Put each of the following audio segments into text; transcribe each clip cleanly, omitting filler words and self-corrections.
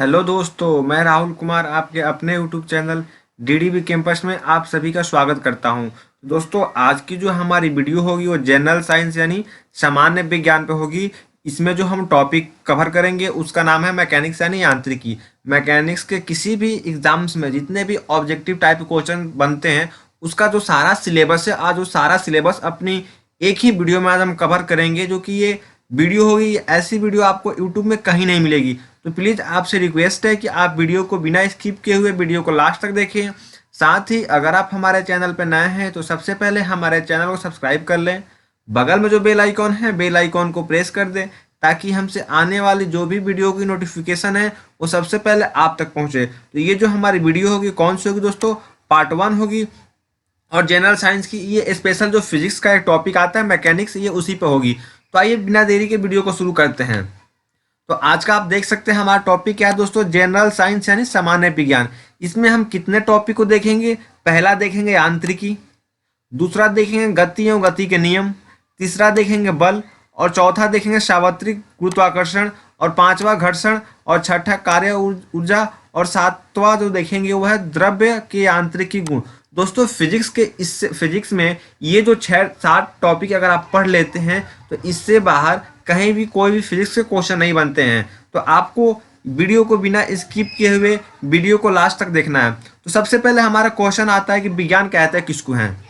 Hello दोस्तों, मैं राहुल कुमार आपके अपने यूट्यूब चैनल डीडीवी कैंपस में आप सभी का स्वागत करता हूं। दोस्तों, आज की जो हमारी वीडियो होगी वो जनरल साइंस यानी सामान्य विज्ञान पे होगी। इसमें जो हम टॉपिक कवर करेंगे उसका नाम है मैकेनिक्स यानी यांत्रिकी। मैकेनिक्स के किसी भी एग्जाम्स में जितने भी ऑब्जेक्टिव टाइप के क्वेश्चन बनते हैं उसका जो सारा सिलेबस है, आज वो सारा सिलेबस अपनी एक ही वीडियो में आज हम कवर करेंगे। जो कि ये वीडियो होगी, ऐसी वीडियो आपको यूट्यूब में कहीं नहीं मिलेगी। तो प्लीज़ आपसे रिक्वेस्ट है कि आप वीडियो को बिना स्किप किए हुए वीडियो को लास्ट तक देखें। साथ ही अगर आप हमारे चैनल पर नए हैं तो सबसे पहले हमारे चैनल को सब्सक्राइब कर लें। बगल में जो बेल आइकॉन है, बेल आइकॉन को प्रेस कर दें ताकि हमसे आने वाली जो भी वीडियो की नोटिफिकेशन है वो सबसे पहले आप तक पहुंचे। तो ये जो हमारी वीडियो होगी कौन सी होगी दोस्तों, पार्ट 1 होगी। और जनरल साइंस की ये स्पेशल जो फिजिक्स का एक टॉपिक आता है मैकेनिक्स, ये उसी पे होगी। तो आइए बिना देरी के वीडियो को शुरू करते हैं। तो आज का आप देख सकते हैं हमारा टॉपिक क्या है दोस्तों, जनरल साइंस यानी सामान्य विज्ञान। इसमें हम कितने टॉपिक को देखेंगे? पहला देखेंगे यांत्रिकी, दूसरा देखेंगे गति एवं गति के नियम, तीसरा देखेंगे बल, और चौथा देखेंगे सार्वत्रिक गुरुत्वाकर्षण, और पांचवा घर्षण, और छठा कार्य ऊर्जा, और सातवां जो देखेंगे वो है द्रव्य के यांत्रिकी गुण। दोस्तों, फिजिक्स में ये जो 6-7 टॉपिक अगर आप पढ़ लेते हैं तो इससे बाहर कहीं भी कोई भी फिजिक्स के क्वेश्चन नहीं बनते हैं। तो आपको वीडियो को बिना स्किप किए हुए वीडियो को लास्ट तक देखना है। तो सबसे पहले हमारा क्वेश्चन आता है कि विज्ञान कहते हैं किसको हैं?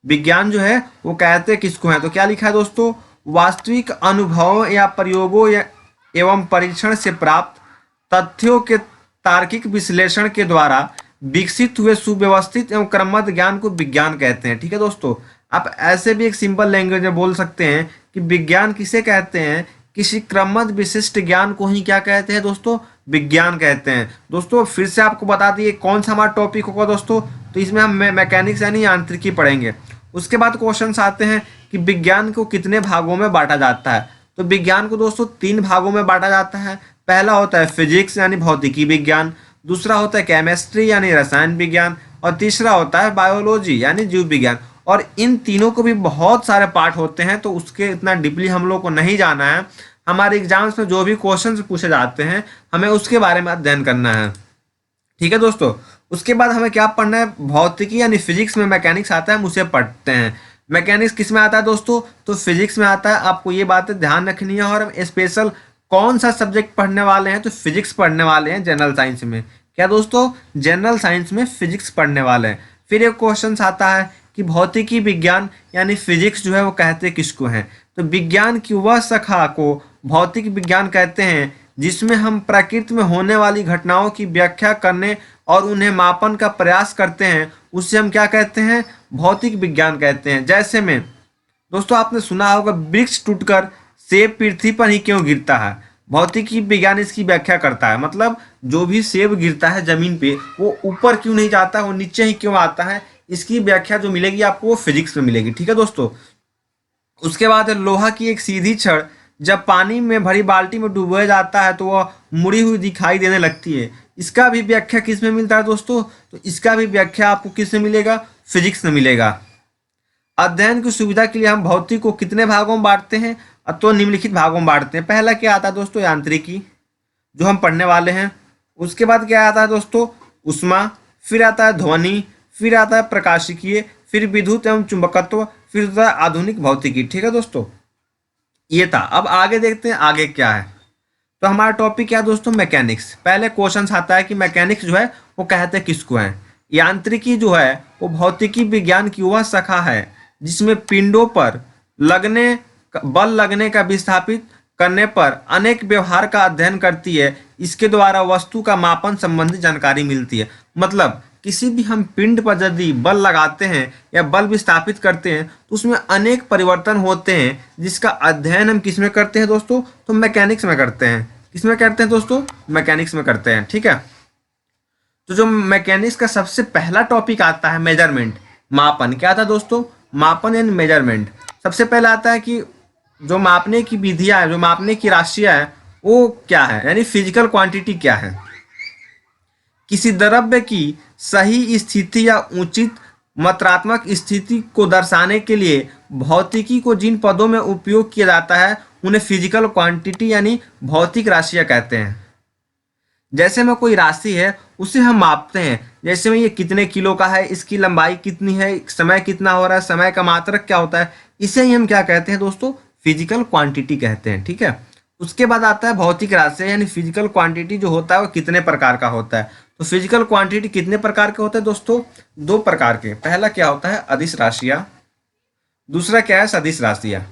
विज्ञान जो है वो कहते हैं किसको हैं? तो क्या लिखा है दोस्तों, वास्तविक अनुभवों या प्रयोगों एवं परीक्षण से प्राप्त तथ्यों के तार्किक विश्लेषण के द्वारा विकसित हुए सुव्यवस्थित एवं क्रमबद्ध ज्ञान को विज्ञान कहते हैं। ठीक है दोस्तों, आप ऐसे भी एक सिंपल लैंग्वेज में बोल सकते हैं कि विज्ञान किसे कहते हैं? किसी क्रमबद्ध विशिष्ट ज्ञान को ही क्या कहते हैं दोस्तों, विज्ञान कहते हैं। दोस्तों फिर से आपको बता दिए कौन सा हमारा टॉपिक होगा दोस्तों, तो इसमें हम मैकेनिक्स यानी यांत्रिकी पढ़ेंगे। उसके बाद क्वेश्चन आते हैं कि विज्ञान को कितने भागों में बांटा जाता है। तो विज्ञान को दोस्तों 3 भागों में बांटा जाता है। पहला होता है फिजिक्स यानी भौतिकी विज्ञान, दूसरा होता है केमिस्ट्री यानी रसायन विज्ञान, और तीसरा होता है बायोलॉजी यानी जीव विज्ञान। और इन तीनों को भी बहुत सारे पार्ट होते हैं, तो उसके इतना डीपली हम लोग को नहीं जाना है। हमारे एग्जाम्स में जो भी क्वेश्चन पूछे जाते हैं हमें उसके बारे में अध्ययन करना है। ठीक है दोस्तों, उसके बाद हमें क्या पढ़ना है? भौतिकी यानी फिजिक्स में मैकेनिक्स आता है, हम उसे पढ़ते हैं। मैकेनिक्स किस में आता है दोस्तों, तो फिजिक्स में आता है। आपको ये बातें ध्यान रखनी है। और हम स्पेशल कौन सा सब्जेक्ट पढ़ने वाले हैं, तो फिजिक्स पढ़ने वाले हैं जनरल साइंस में। क्या दोस्तों, जनरल साइंस में फिजिक्स पढ़ने वाले हैं। फिर एक क्वेश्चन आता है कि भौतिकी विज्ञान यानी फिजिक्स जो है वो कहते किसको हैं? तो विज्ञान की वह शाखा को भौतिक विज्ञान कहते हैं जिसमें हम प्रकृति में होने वाली घटनाओं की व्याख्या करने और उन्हें मापन का प्रयास करते हैं, उससे हम क्या कहते हैं? भौतिक विज्ञान कहते हैं। जैसे में दोस्तों आपने सुना होगा वृक्ष टूटकर सेब पृथ्वी पर ही क्यों गिरता है। भौतिकी विज्ञान इसकी व्याख्या करता है। मतलब जो भी सेब गिरता है जमीन पे वो ऊपर क्यों नहीं जाता, वो नीचे ही क्यों आता है, इसकी व्याख्या जो मिलेगी आपको वो फिजिक्स में मिलेगी। ठीक है दोस्तों, उसके बाद लोहा की एक सीधी छड़ जब पानी में भरी बाल्टी में डुबोया जाता है तो वह मुड़ी हुई दिखाई देने लगती है। इसका भी व्याख्या किस में मिलता है दोस्तों, तो इसका भी व्याख्या आपको किस में मिलेगा? फिजिक्स में मिलेगा। अध्ययन की सुविधा के लिए हम भौतिक को कितने भागों में बांटते हैं, तो निम्नलिखित भागों में बांटते हैं। पहला क्या आता है दोस्तों, यांत्रिकी जो हम पढ़ने वाले हैं। उसके बाद क्या आता है दोस्तों, ऊष्मा, फिर आता है ध्वनि, फिर आता है प्रकाशिकीय, फिर विद्युत एवं चुंबकत्व, फिर आता है आधुनिक भौतिकी। ठीक है दोस्तों, ये था। अब आगे देखते हैं आगे क्या है। तो हमारा टॉपिक क्या है दोस्तों, मैकेनिक्स। पहले क्वेश्चन आता है कि मैकेनिक्स जो है वो कहते किसको है? यांत्रिकी जो है वो भौतिकी विज्ञान की वह शाखा है जिसमें पिंडों पर बल लगने का विस्थापित करने पर अनेक व्यवहार का अध्ययन करती है। इसके द्वारा वस्तु का मापन संबंधी जानकारी मिलती है। मतलब किसी भी हम पिंड पर यदि बल लगाते हैं या बल विस्थापित करते हैं तो उसमें अनेक परिवर्तन होते हैं, जिसका अध्ययन हम किस में करते हैं दोस्तों, तो मैकेनिक्स में करते हैं। किस में करते हैं दोस्तों, मैकेनिक्स में करते हैं। ठीक है, तो जो मैकेनिक्स का सबसे पहला टॉपिक आता है मेजरमेंट, मापन। क्या था दोस्तों, मापन यानी मेजरमेंट। सबसे पहले आता है कि जो मापने की विधियां है, जो मापने की राशियां है वो क्या है, यानी फिजिकल क्वांटिटी क्या है। किसी द्रव्य की सही स्थिति या उचित मात्रात्मक स्थिति को दर्शाने के लिए भौतिकी को जिन पदों में उपयोग किया जाता है उन्हें फिजिकल क्वांटिटी यानी भौतिक राशियां कहते हैं। जैसे में कोई राशि है उसे हम मापते हैं, जैसे में ये कितने किलो का है, इसकी लंबाई कितनी है, समय कितना हो रहा है, समय का मात्रक क्या होता है, इसे ही हम क्या कहते हैं दोस्तों, फिजिकल क्वांटिटी कहते हैं। ठीक है। उसके बाद आता है भौतिक राशि, यानी फिजिकल क्वांटिटी जो होता है वो कितने प्रकार का होता है। तो फिजिकल क्वांटिटी कितने प्रकार के होते हैं दोस्तों, दो प्रकार के। पहला क्या होता है, अदिश राशियां, दूसरा क्या है, सदिश राशियां।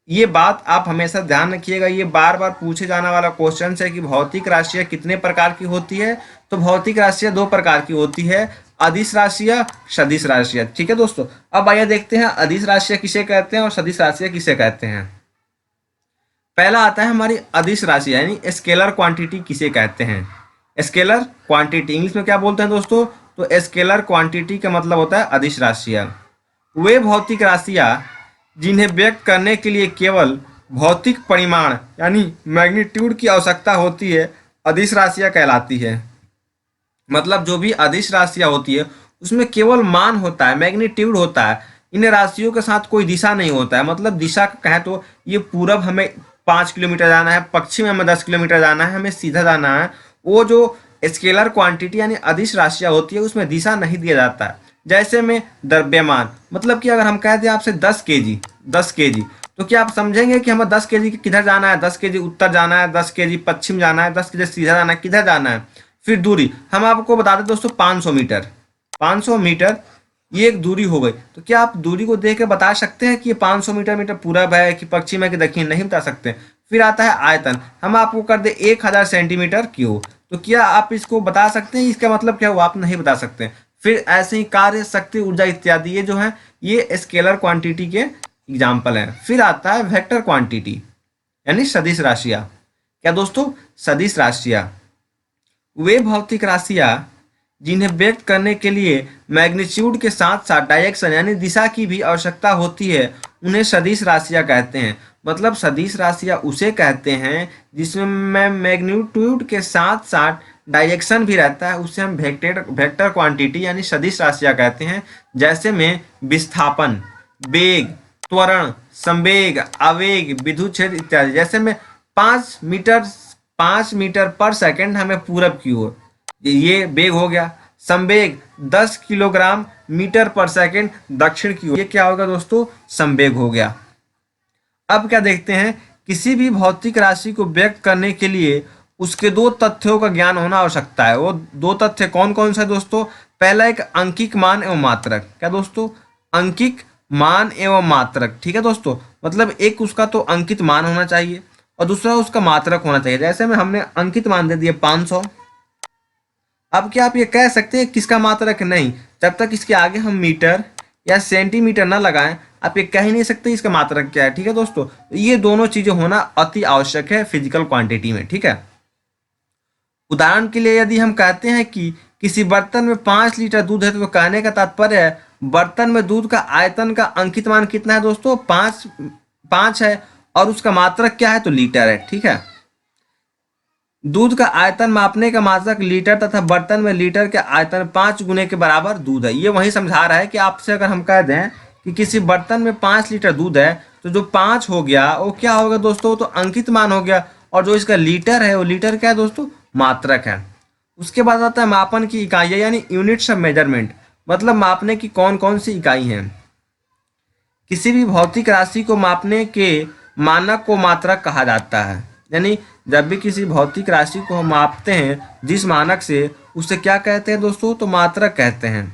ये बात आप हमेशा ध्यान रखिएगा, ये बार बार पूछे जाने वाला क्वेश्चन है कि भौतिक राशियां कितने प्रकार की होती है। तो भौतिक राशियां दो प्रकार की होती है, अदिश राशियां, सदिश राशियां। ठीक है दोस्तों। अब आइए देखते हैं अदिश राशियां किसे कहते हैं और सदिश राशियां किसे कहते हैं। पहला आता है हमारी अदिश राशि, यानी स्केलर क्वांटिटी किसे कहते हैं। स्केलर क्वांटिटी इंग्लिश में क्या बोलते हैं दोस्तों, तो स्केलर क्वांटिटी का मतलब होता है अदिश राशियां। वे भौतिक राशियां जिन्हें व्यक्त करने के लिए केवल भौतिक परिमाण यानी मैग्नीट्यूड की आवश्यकता होती है, अदिश राशियां कहलाती है। मतलब जो भी अदिश राशियां होती है उसमें केवल मान होता है, मैग्नीट्यूड होता है। इन राशियों के साथ कोई दिशा नहीं होता है। मतलब दिशा का कहें तो ये पूरब हमें 5 किलोमीटर जाना है, पश्चिम में हमें 10 किलोमीटर जाना है, हमें सीधा जाना है। वो जो स्केलर क्वांटिटी यानी अदिश राशियां होती है उसमें दिशा नहीं दिया जाता है। जैसे में द्रव्यमान, मतलब कि अगर हम कह दें आपसे 10 केजी, तो क्या आप समझेंगे कि हमें 10 केजी किधर जाना है, 10 केजी उत्तर जाना है, 10 केजी पश्चिम जाना है, 10 केजी सीधा जाना है, किधर जाना है। फिर दूरी हम आपको बता दें दोस्तों, 500 मीटर। 500 मीटर ये एक दूरी हो गई। तो क्या आप दूरी को देख के बता सकते हैं कि ये 500 मीटर मीटर पूरब है कि पश्चिम है कि दक्षिण, नहीं बता सकते। फिर आता है आयतन, हम आपको कर दे 1000 सेंटीमीटर क्यूब, तो क्या आप इसको बता सकते हैं इसका मतलब क्या हुआ, आप नहीं बता सकते। फिर ऐसे ही कार्य, शक्ति, ऊर्जा इत्यादि ये जो है ये स्केलर क्वांटिटी के एग्जाम्पल हैं। फिर आता है वेक्टर क्वांटिटी यानी सदिश राशियां। क्या दोस्तों, सदिश राशियां वे भौतिक राशियां जिन्हें व्यक्त करने के लिए मैग्नीट्यूड के साथ साथ डायरेक्शन यानी दिशा की भी आवश्यकता होती है, उन्हें सदिश राशियां कहते हैं। मतलब सदिश राशियां उसे कहते हैं जिसमें मैग्नीट्यूड के साथ साथ डायरेक्शन भी रहता है, उसे हम वेक्टर क्वांटिटी यानी सदिश राशियां कहते हैं। जैसे में विस्थापन, वेग, त्वरण, संवेग, आवेग, विद्युत क्षेत्र इत्यादि। जैसे में 5 मीटर पर सेकंड हमें पूरब की ओर, ये वेग हो गया। संवेग 10 किलोग्राम मीटर पर सेकंड दक्षिण की ओर, ये क्या होगा दोस्तों, संवेग हो गया। अब क्या देखते हैं, किसी भी भौतिक राशि को व्यक्त करने के लिए उसके दो तथ्यों का ज्ञान होना आवश्यकता है। वो दो तथ्य कौन कौन से दोस्तों, पहला एक अंकिक मान एवं मात्रक। क्या दोस्तों, अंकिक मान एवं मात्रक। ठीक है दोस्तों, मतलब एक उसका तो अंकित मान होना चाहिए और दूसरा उसका मात्रक होना चाहिए। जैसे में हमने अंकित मान दे दिया 500। अब क्या आप ये कह सकते हैं किसका मात्रक, नहीं, जब तक इसके आगे हम मीटर या सेंटीमीटर ना लगाएं आप ये कह ही नहीं सकते इसका मात्रक क्या है। ठीक है दोस्तों, ये दोनों चीजें होना अति आवश्यक है फिजिकल क्वांटिटी में। ठीक है। उदाहरण के लिए यदि हम कहते हैं कि किसी बर्तन में 5 लीटर दूध है, तो कहने का तात्पर्य है बर्तन में दूध का आयतन का अंकित मान कितना है दोस्तों, 5 है, और उसका मात्रक क्या है, तो लीटर है। ठीक है। दूध का आयतन मापने का मात्रक लीटर तथा बर्तन में लीटर के आयतन 5 गुने के बराबर दूध है। ये वही समझा रहा है कि आपसे अगर हम कह दें कि किसी बर्तन में 5 लीटर दूध है, तो जो 5 हो गया वो क्या होगा दोस्तों, तो अंकित मान हो गया, और जो इसका लीटर है वो लीटर क्या है दोस्तों, मात्रक है। उसके बाद आता है मापन की इकाइयाँ यानी यूनिट्स ऑफ मेजरमेंट। मतलब मापने की कौन कौन सी इकाई हैं। किसी भी भौतिक राशि को मापने के मानक को मात्रक कहा जाता है। यानी जब भी किसी भौतिक राशि को हम मापते हैं जिस मानक से, उसे क्या कहते हैं दोस्तों, तो मात्रक कहते हैं।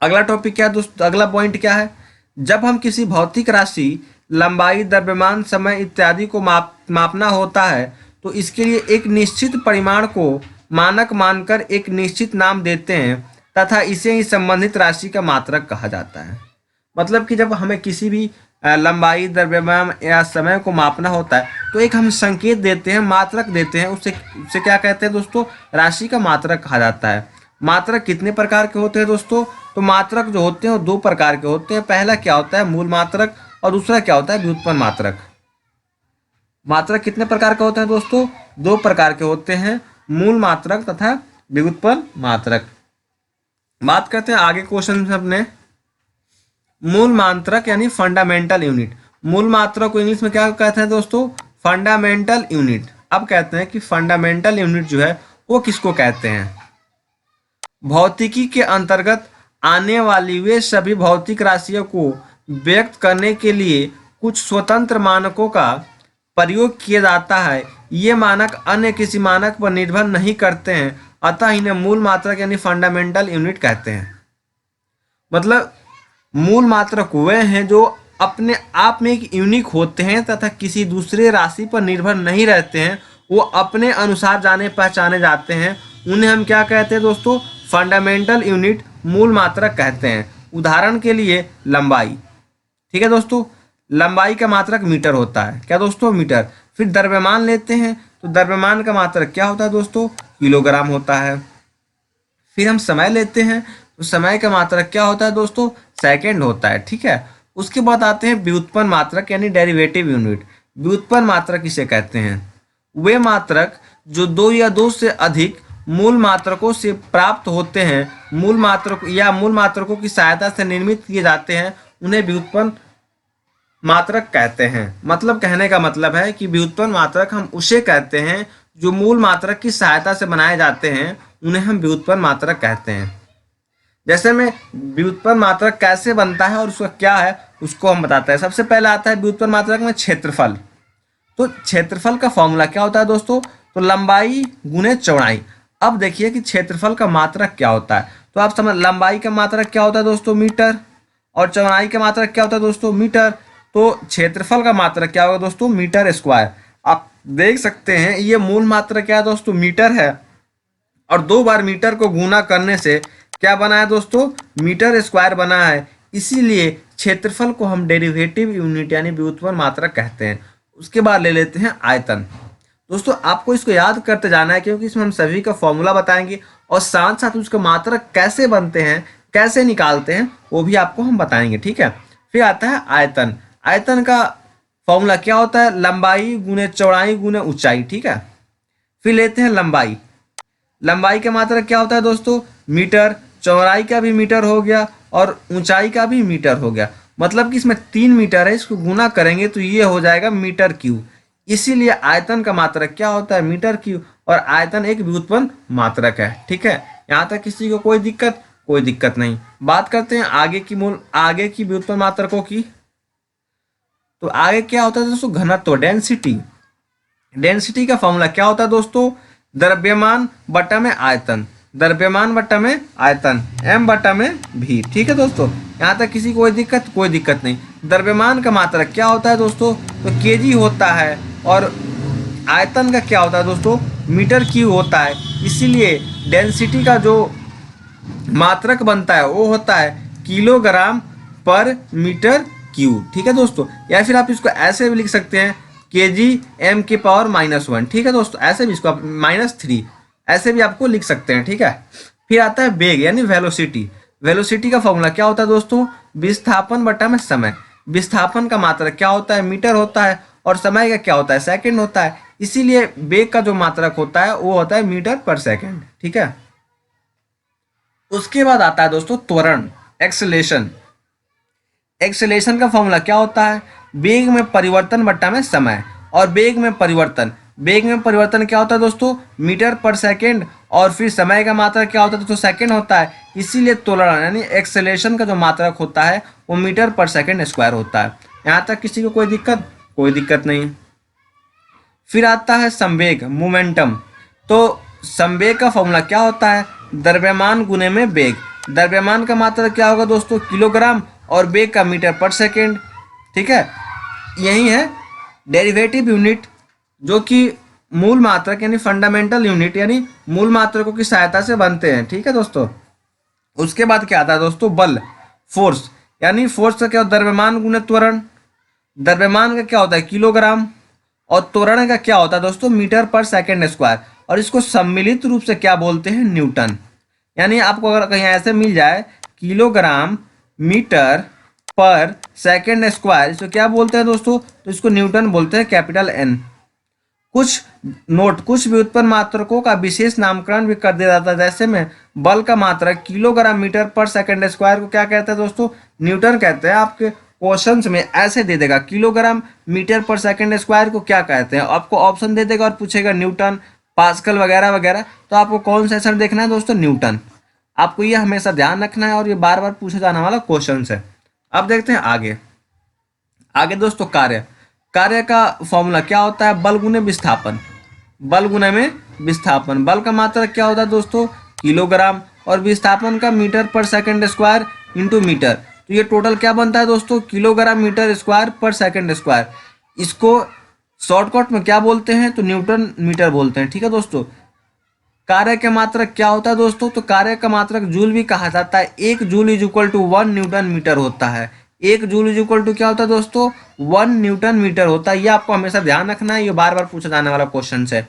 अगला टॉपिक क्या है दोस्तों, अगला पॉइंट क्या है, जब हम किसी भौतिक राशि, लंबाई, द्रव्यमान, समय इत्यादि को मापना होता है, तो इसके लिए एक निश्चित परिमाण को मानक मानकर एक निश्चित नाम देते हैं तथा इसे ही संबंधित राशि का मात्रक कहा जाता है। मतलब कि जब हमें किसी भी लंबाई, द्रव्यमान या समय को मापना होता है, तो एक हम संकेत देते हैं, मात्रक देते हैं, उससे क्या कहते हैं दोस्तों, राशि का मात्रक कहा जाता है। मात्रक कितने प्रकार के होते हैं दोस्तों, तो मात्रक जो होते हैं वो दो प्रकार के होते हैं। पहला क्या होता है, मूल मात्रक, और दूसरा क्या होता है, व्युत्पन्न मात्रक। मात्रक कितने प्रकार के होते हैं दोस्तों, दो प्रकार के होते हैं, मूल मात्रक तथा व्युत्पन्न मात्रक। बात करते हैं आगे क्वेश्चन में अपने मूल मात्रक यानी फंडामेंटल यूनिट। मूल मात्रक को इंग्लिश में क्या कहते हैं दोस्तों, फंडामेंटल यूनिट। अब कहते हैं कि फंडामेंटल यूनिट जो है वो किसको कहते हैं? भौतिकी के अंतर्गत आने वाली वे सभी भौतिक राशियों को व्यक्त करने के लिए कुछ स्वतंत्र मानकों का प्रयोग किया जाता है। ये मानक अन्य किसी मानक पर निर्भर नहीं करते हैं, अतः इन्हें मूल मात्रक यानी फंडामेंटल यूनिट कहते हैं। मतलब मूल मात्रक वे हैं जो अपने आप में एक यूनिक होते हैं तथा किसी दूसरे राशि पर निर्भर नहीं रहते हैं, वो अपने अनुसार जाने पहचाने जाते हैं। उन्हें हम क्या कहते हैं दोस्तों? फंडामेंटल यूनिट, मूल मात्रक कहते हैं। उदाहरण के लिए लंबाई, ठीक है दोस्तों, लंबाई का मात्रक मीटर होता है। क्या दोस्तों? मीटर। फिर द्रव्यमान लेते हैं तो द्रव्यमान का मात्रक क्या होता है दोस्तों? किलोग्राम होता है। फिर हम समय लेते हैं तो समय का मात्रक क्या होता है दोस्तों? सेकंड होता है, ठीक है। उसके बाद आते हैं व्युत्पन्न मात्रक यानी डेरिवेटिव यूनिट। व्युत्पन्न मात्रक किसे कहते हैं? वे मात्रक जो दो या दो से अधिक मूल मात्रकों से प्राप्त होते हैं, मूल मात्रकों की सहायता से निर्मित किए जाते हैं, उन्हें व्युत्पन्न मात्रक कहते हैं। मतलब कहने का मतलब है कि व्युत्पन्न मात्रक हम उसे कहते हैं जो मूल मात्रक की सहायता से बनाए जाते हैं, उन्हें हम व्युत्पन्न मात्रक कहते हैं। जैसे में व्युत्पन्न मात्रक कैसे बनता है और उसका क्या है उसको हम बताते हैं। सबसे पहले आता है व्युत्पन्न मात्रक में क्षेत्रफल। तो क्षेत्रफल का फॉर्मूला क्या होता है दोस्तों? तो लंबाई गुने चौड़ाई। अब देखिए कि क्षेत्रफल का मात्रक क्या होता है। तो आप समझ, लंबाई का मात्रक क्या होता है दोस्तों? मीटर। और चौड़ाई का मात्रक क्या होता है दोस्तों? मीटर। तो क्षेत्रफल का मात्रक क्या होगा दोस्तों? Metre square. आप देख सकते हैं ये मूल मात्रक क्या है दोस्तों? मीटर है। और दो बार मीटर को गुना करने से क्या बना है दोस्तों? मीटर स्क्वायर बना है। इसीलिए क्षेत्रफल को हम डेरिवेटिव यूनिट यानी व्युत्पन्न मात्रक कहते हैं। उसके बाद ले लेते हैं आयतन। दोस्तों आपको इसको याद करते जाना है क्योंकि इसमें हम सभी का फॉर्मूला बताएंगे और साथ साथ उसके मात्रक कैसे बनते हैं, कैसे निकालते हैं, वो भी आपको हम बताएंगे, ठीक है। फिर आता है आयतन। आयतन का फॉर्मूला क्या होता है? लंबाई गुने चौड़ाई गुने ऊंचाई, ठीक है। फिर लेते हैं लंबाई। लंबाई का मात्रक क्या होता है दोस्तों? मीटर। चौड़ाई का भी मीटर हो गया और ऊंचाई का भी मीटर हो गया। मतलब कि इसमें 3 मीटर है, इसको गुना करेंगे तो ये हो जाएगा मीटर क्यूब। इसीलिए आयतन का मात्रक क्या होता है? Metre cube. और आयतन एक व्युत्पन्न मात्रक है, ठीक है। यहाँ तक किसी को कोई दिक्कत नहीं। बात करते हैं आगे की व्युत्पन्न मात्रकों की। तो आगे क्या होता है दोस्तों? घनत्व, डेंसिटी। डेंसिटी का फॉर्मूला क्या होता है दोस्तों? द्रव्यमान बटा में आयतन। द्रव्यमान बटा में आयतन, m बटा में v, ठीक है दोस्तों। यहाँ तक किसी कोई दिक्कत नहीं। द्रव्यमान का मात्रक क्या होता है दोस्तों? तो kg होता है। और आयतन का क्या होता है दोस्तों? मीटर क्यूब होता है। इसीलिए डेंसिटी का जो मात्रक बनता है वो होता है किलोग्राम पर मीटर क्यूब, ठीक है दोस्तों। या फिर आप इसको ऐसे भी लिख सकते हैं kg m की पावर -1, ठीक है दोस्तों। ऐसे भी इसको आप -3 ऐसे भी आपको लिख सकते हैं, ठीक है। फिर आता है वेग यानी वेलोसिटी। वेलोसिटी का फॉर्मूला क्या होता है दोस्तों? विस्थापन बटा में समय। विस्थापन का मात्रक क्या होता है? मीटर होता है। और समय का क्या होता है? सेकंड होता है। इसीलिए वेग का जो मात्रक होता है वो होता है मीटर पर सेकंड, ठीक है। उसके बाद आता है दोस्तों त्वरण, एक्सेलेरेशन। एक्सेलेरेशन का फॉर्मूला क्या होता है? वेग में परिवर्तन बटा में समय। और वेग में परिवर्तन क्या होता है दोस्तों? मीटर पर सेकंड। और फिर समय का मात्रक क्या होता है दोस्तों? सेकंड होता है। इसीलिए त्वरण यानी एक्सेलेरेशन का जो मात्रक होता है वो मीटर पर सेकंड स्क्वायर होता है। यहाँ तक किसी को कोई दिक्कत नहीं। फिर आता है संवेग, मोमेंटम। तो संवेग का फॉर्मूला क्या होता है? द्रव्यमान गुने में वेग। द्रव्यमान का मात्रक क्या होगा दोस्तों? किलोग्राम। और वेग का मीटर पर सेकंड, ठीक है। यही है डेरिवेटिव यूनिट जो कि मूल मात्रक यानी फंडामेंटल यूनिट यानी मूल मात्रकों की सहायता से बनते हैं, ठीक है दोस्तों। उसके बाद क्या आता है दोस्तों? बल, फोर्स। यानी फोर्स का क्या होता है? द्रव्यमान गुने त्वरण। द्रव्यमान का क्या होता है? किलोग्राम। और त्वरण का क्या होता है दोस्तों? मीटर पर सेकंड स्क्वायर। और इसको सम्मिलित रूप से क्या बोलते हैं? न्यूटन। यानी आपको अगर कहीं ऐसे मिल जाए किलोग्राम मीटर पर सेकंड स्क्वायर, इसको क्या बोलते हैं दोस्तों? तो इसको न्यूटन बोलते हैं, कैपिटल N। कुछ व्युत्पन्न मात्रकों का विशेष नामकरण भी कर दिया जाता है। जैसे में बल का मात्रक किलोग्राम मीटर पर सेकंड स्क्वायर को क्या कहते हैं दोस्तों? न्यूटन कहते हैं। आपके क्वेश्चंस में ऐसे दे देगा किलोग्राम मीटर पर सेकंड स्क्वायर को क्या कहते हैं, आपको ऑप्शन दे देगा और पूछेगा न्यूटन, पास्कल वगैरह वगैरह। तो आपको कौन सा आंसर देखना है दोस्तों? न्यूटन। आपको ये हमेशा ध्यान रखना है और ये बार बार पूछा जाने वाला क्वेश्चन है। अब देखते हैं आगे। आगे दोस्तों कार्य, कार्य का फॉर्मूला क्या होता है? बल गुने विस्थापन। बल गुना में विस्थापन। बल का मात्रक क्या होता है दोस्तों? किलोग्राम। और विस्थापन का मीटर पर सेकंड स्क्वायर इंटू मीटर। तो ये टोटल क्या बनता है दोस्तों? किलोग्राम मीटर स्क्वायर पर सेकंड स्क्वायर। इसको शॉर्टकट में क्या बोलते हैं? तो न्यूटन मीटर बोलते हैं। ठीक है दोस्तों। कार्य का मात्रक क्या होता है दोस्तों? तो कार्य का मात्रक जूल भी कहा जाता है। 1 joule is equal to 1 newton metre होता है। 1 जूल इज इक्वल टू क्या होता है दोस्तों? 1 न्यूटन मीटर होता है। ये आपको हमेशा ध्यान रखना है, ये बार बार पूछा जाने वाला क्वेश्चन है।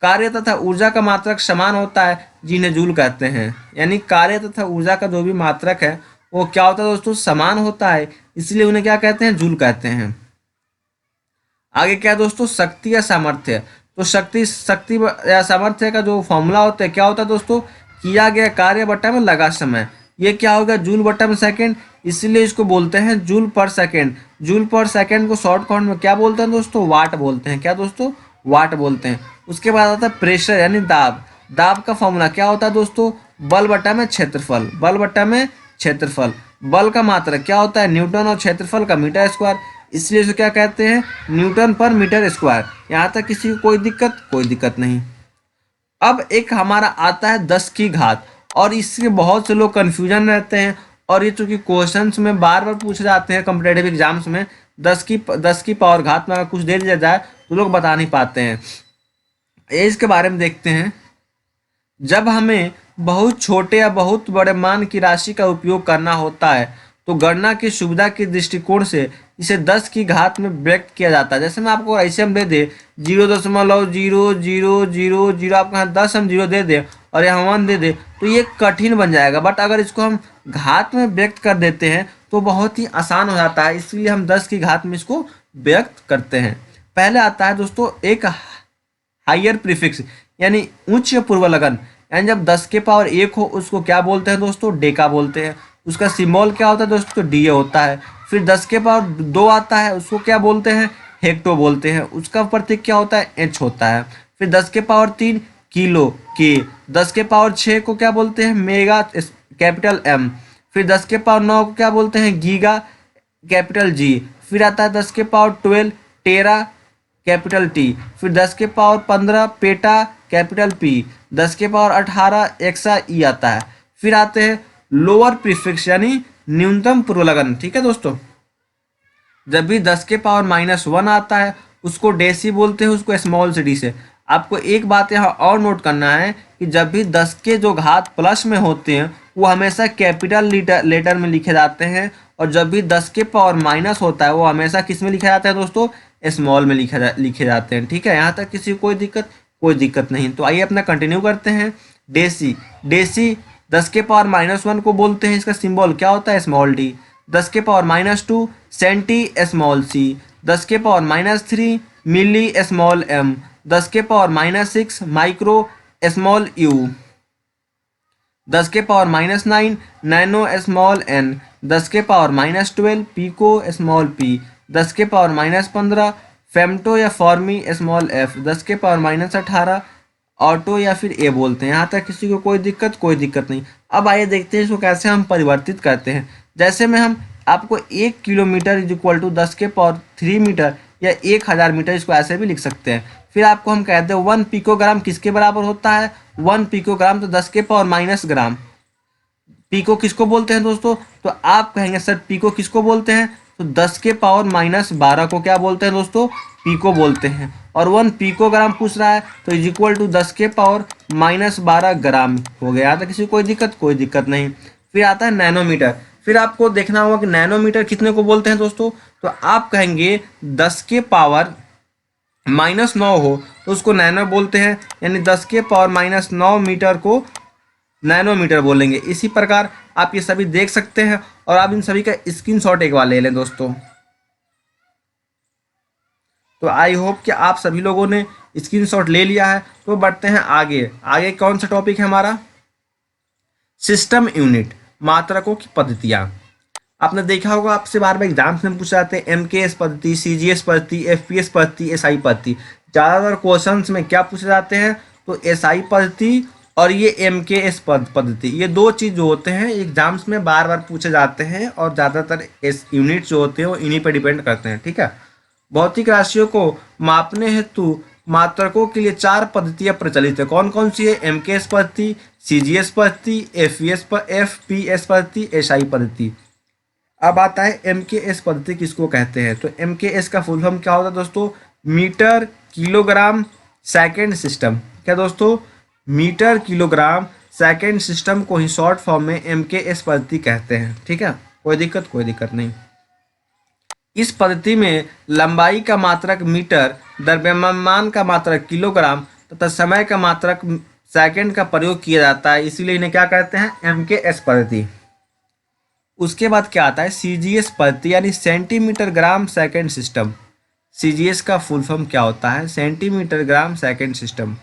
कार्य तथा ऊर्जा का मात्रक समान होता है, जिन्हें जूल कहते हैं। यानी कार्य तथा ऊर्जा का जो भी मात्रक है वो क्या होता है दोस्तों? समान होता है, इसलिए उन्हें क्या कहते हैं? जूल कहते हैं। आगे क्या है दोस्तों? शक्ति या सामर्थ्य। तो शक्ति शक्ति या सामर्थ्य का जो फॉर्मूला होता है क्या होता है दोस्तों? किया गया कार्य बट्टा में लगा समय। ये क्या होगा? जूल बट्टा में सेकंड, इसलिए इसको बोलते हैं जूल पर सेकंड। जूल पर सेकंड को शॉर्ट फॉर्म में क्या बोलते हैं दोस्तों? वाट बोलते हैं। क्या दोस्तों? वाट बोलते हैं। उसके बाद आता है प्रेशर यानी दाब। दाब का फॉर्मूला क्या होता है दोस्तों? बल बट्टा में क्षेत्रफल। बल बट्टा में क्षेत्रफल। बल का मात्रक क्या होता है? न्यूटन, और क्षेत्रफल का मीटर स्क्वायर, इसलिए इसे क्या कहते हैं? न्यूटन पर मीटर स्क्वायर। यहाँ तक किसी को कोई दिक्कत? कोई दिक्कत नहीं। अब एक हमारा आता है 10 की घात, और इससे बहुत से लोग कन्फ्यूजन रहते हैं, और ये चूंकि क्वेश्चंस में बार बार पूछे जाते हैं कॉम्पिटेटिव एग्जाम्स में, 10 की पावर घात में अगर कुछ दे दिया जाए तो लोग बता नहीं पाते हैं। इसके बारे में देखते हैं। जब हमें बहुत छोटे या बहुत बड़े मान की राशि का उपयोग करना होता है तो गणना की सुविधा के दृष्टिकोण से इसे 10 की घात में व्यक्त किया जाता है। जैसे मैं आपको ऐसे हम दे दे 0.0000, आपको यहाँ 10 हम 0 दे दे और यहाँ 1 दे दे तो ये कठिन बन जाएगा। बट अगर इसको हम घात में व्यक्त कर देते हैं तो बहुत ही आसान हो जाता है, इसलिए हम 10 की घात में इसको व्यक्त करते हैं। पहले आता है दोस्तों एक हायर प्रीफिक्स यानी उच्च पूर्वलगन, यानी जब 10 के पावर 1 हो उसको क्या बोलते हैं दोस्तों? डेका बोलते हैं। उसका सिंबल क्या होता है दोस्तों? डी होता है। फिर 10 के पावर 2 आता है, उसको क्या बोलते हैं? हेक्टो बोलते हैं। उसका प्रतीक क्या होता है? एच होता है। फिर 10 के पावर 3 किलो के। 10 के पावर 6 को क्या बोलते हैं? Mega capital M. फिर 10 के पावर 9 को क्या बोलते हैं? Giga capital G. फिर आता है 10 के पावर 12 टेरा कैपिटल टी। फिर 10 के पावर 15 पेटा कैपिटल पी। 10 के पावर 18 एक्सा ई आता है। फिर आते हैं लोअर प्रीफिक्स यानी न्यूनतम पूर्वलगन। ठीक है दोस्तों। जब भी 10 के पावर -1 आता है उसको डेसी बोलते हैं, उसको स्मॉल सी डी से। आपको एक बात यहाँ और नोट करना है कि जब भी 10 के जो घात प्लस में होते हैं वो हमेशा कैपिटल लेटर में लिखे जाते हैं, और जब भी 10 के पावर माइनस होता है वो हमेशा किस में लिखा जाता है दोस्तों? स्मॉल में लिखे जाते हैं। ठीक है, यहाँ तक किसी को कोई दिक्कत नहीं। तो आइए अपना कंटिन्यू करते हैं। डेसी, डेसी 10 के पावर -1 को बोलते हैं, इसका सिंबल क्या होता है? Small D. 10 के पावर -2 सेंटी स्मॉल सी। 10 के पावर -3 मिली स्मॉल एम। 10 के पावर -6 माइक्रो स्मॉल यू। 10 के पावर -9 नैनो स्मॉल एन। 10 के पावर -12 पीको स्मॉल पी। 10 के पावर -15 फेम्टो या फॉर्मी स्मॉल एफ। 10 के पावर -18 ऑटो या फिर ए बोलते हैं। यहाँ तक किसी को कोई दिक्कत नहीं। अब आइए देखते हैं इसको कैसे हम परिवर्तित करते हैं। जैसे में हम आपको 1 किलोमीटर इज इक्वल टू 10 के पावर 3 मीटर या 1000 मीटर, इसको ऐसे भी लिख सकते हैं। फिर आपको हम कहते हैं 1 पिकोग्राम किसके बराबर होता है? 1 पिकोग्राम तो 10 के पावर माइनस ग्राम। पीको किसको बोलते हैं दोस्तों? तो आप कहेंगे सर पीको किसको बोलते हैं? तो 10 के पावर -12 को क्या बोलते हैं दोस्तों? पीको बोलते हैं। और 1 पिकोग्राम पूछ रहा है तो इज इक्वल टू 10 के पावर -12 ग्राम हो गया। आता किसी को कोई दिक्कत नहीं। फिर आता है नैनोमीटर। फिर आपको देखना होगा कि नैनोमीटर कितने को बोलते हैं दोस्तों? तो आप कहेंगे 10 के पावर -9 हो तो उसको नैनो बोलते हैं, यानी 10 के पावर -9 मीटर को नैनोमीटर बोलेंगे। इसी प्रकार आप ये सभी देख सकते हैं, और आप इन सभी का स्क्रीनशॉट एक बार ले लें दोस्तों। तो आई होप कि आप सभी लोगों ने स्क्रीनशॉट ले लिया है। तो बढ़ते हैं आगे। आगे कौन सा टॉपिक है हमारा? सिस्टम यूनिट, मात्रकों की पद्धतियाँ। आपने देखा होगा आपसे बार बार एग्जाम्स में पूछे जाते हैं MKS पद्धति, CGS पद्धति, FPS पद्धति, SI पद्धति। ज़्यादातर क्वेश्चंस में क्या पूछे जाते हैं? तो एसआई पद्धति और ये एमकेएस पद्धति, ये दो चीज़ जो होते हैं एग्जाम्स में बार बार पूछे जाते हैं और ज़्यादातर एस यूनिट जो होते हैं वो इन्हीं पर डिपेंड करते हैं। ठीक है। भौतिक राशियों को मापने हेतु मात्रकों के लिए 4 पद्धतियां प्रचलित है। कौन कौन सी है? एमकेएस पद्धति, सीजीएस पद्धति, एफपीएस पद्धति, एसआई पद्धति। अब आता है एमकेएस पद्धति किसको कहते हैं? तो एमकेएस का फुल फॉर्म क्या होता है दोस्तों? Metre kilogram second system. क्या दोस्तों? मीटर किलोग्राम सेकेंड सिस्टम को ही शॉर्ट फॉर्म में एमकेएस पद्धति कहते हैं। ठीक है, कोई दिक्कत नहीं। इस पद्धति में लंबाई का मात्रक मीटर, द्रव्यमान का मात्रक किलोग्राम तथा समय का मात्रक सेकंड का प्रयोग किया जाता है, इसीलिए इन्हें क्या कहते हैं? एमकेएस पद्धति। उसके बाद क्या आता है? सीजीएस पद्धति यानी centimetre gram second system. CGS का फुल फॉर्म क्या होता है? Centimetre gram second system.